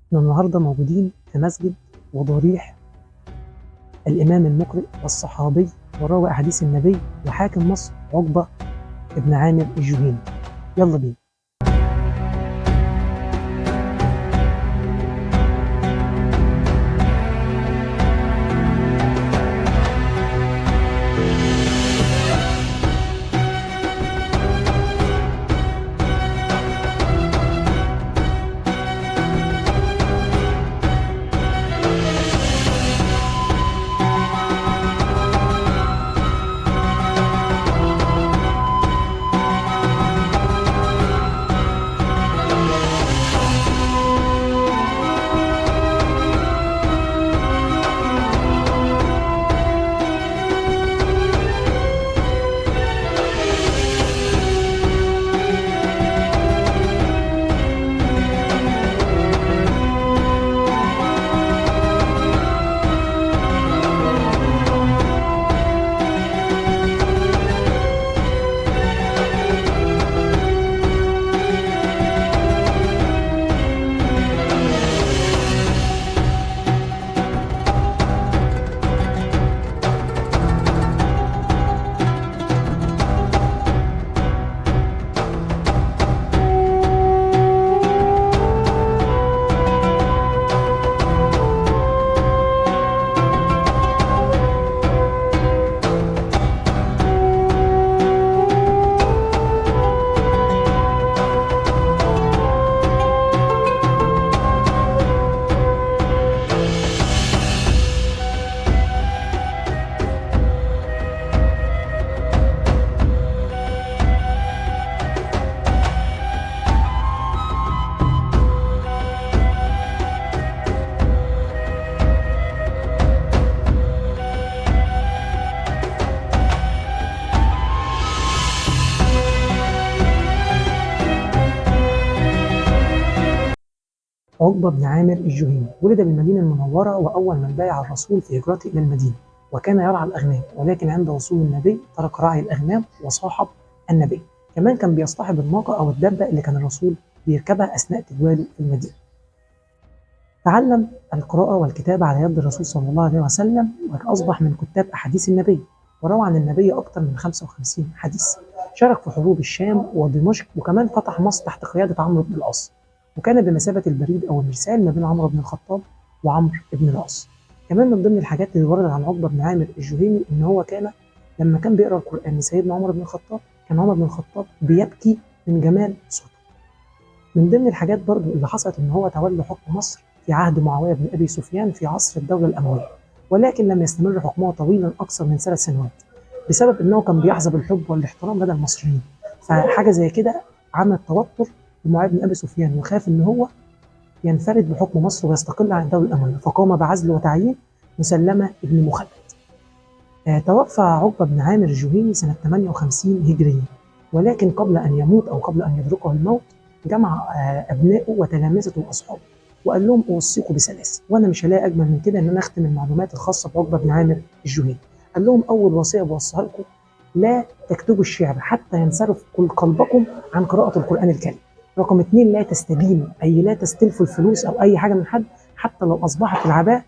احنا النهارده موجودين في مسجد وضريح الإمام المقرئ والصحابي وراوي أحاديث النبي وحاكم مصر عقبة بن عامر الجهيني. يلا بينا. عقبة بن عامر الجهيني ولد بالمدينة المنورة وأول من بايع الرسول في هجرته إلى المدينة، وكان يرعى الأغنام، ولكن عند وصول النبي ترك رعي الأغنام وصاحب النبي. كمان كان بيصطحب الناقة أو الدابة اللي كان الرسول بيركبها أثناء تجواله في المدينة. تعلم القراءة والكتابة على يد الرسول صلى الله عليه وسلم، وأصبح من كتاب أحاديث النبي، وروى عن النبي أكثر من 55 حديث. شارك في حروب الشام ودمشق، وكمان فتح مصر تحت قيادة عمرو بن العاص، وكان بمثابة البريد أو المرسال ما بين عمرو بن الخطاب وعمرو بن العاص. كمان من ضمن الحاجات اللي وردت عن عقبة بن عامر الجهيني إن هو كان لما كان بيقرأ القرآن لسيدنا عمر بن الخطاب، كان عمر بن الخطاب بيبكي من جمال صوته. من ضمن الحاجات برضو اللي حصلت إن هو تولى حكم مصر في عهد معاوية بن أبي سفيان في عصر الدولة الأموية، ولكن لم يستمر حكمه طويلا أكثر من 3 سنوات بسبب إنه كان بيحظى بالحب والاحترام لدى المصريين. فحاجة زي كده عمل توتر لمعاوية بن أبي سفيان، وخاف إن هو ينفرد بحكم مصر ويستقل عن الدولة الأموية، فقام بعزل وتعيين مسلمة بن مخلد. توفى عقبة بن عامر الجهيني سنة 58 هجرية، ولكن قبل أن يموت أو قبل أن يدركه الموت جمع أبنائه وتلامذته وأصحابه وقال لهم أوصيكم بثلاث، وأنا مش هلاقي أجمل من كده إن أنا أختم المعلومات الخاصة بعقبة بن عامر الجهيني. قال لهم أول وصية بوصيها لكم: لا تكتبوا الشعر حتى ينصرف كل قلبكم عن قراءة القرآن الكريم. رقم 2: لا تستدينوا، أي لا تستلفوا الفلوس أو أي حاجة من حد حتى لو أصبحت العباءة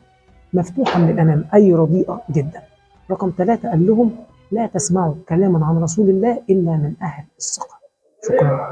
مفتوحة من الأمام أي رديئة جدا. رقم 3: قال لهم: لا تسمعوا كلاما عن رسول الله إلا من أهل الثقة. شكرا.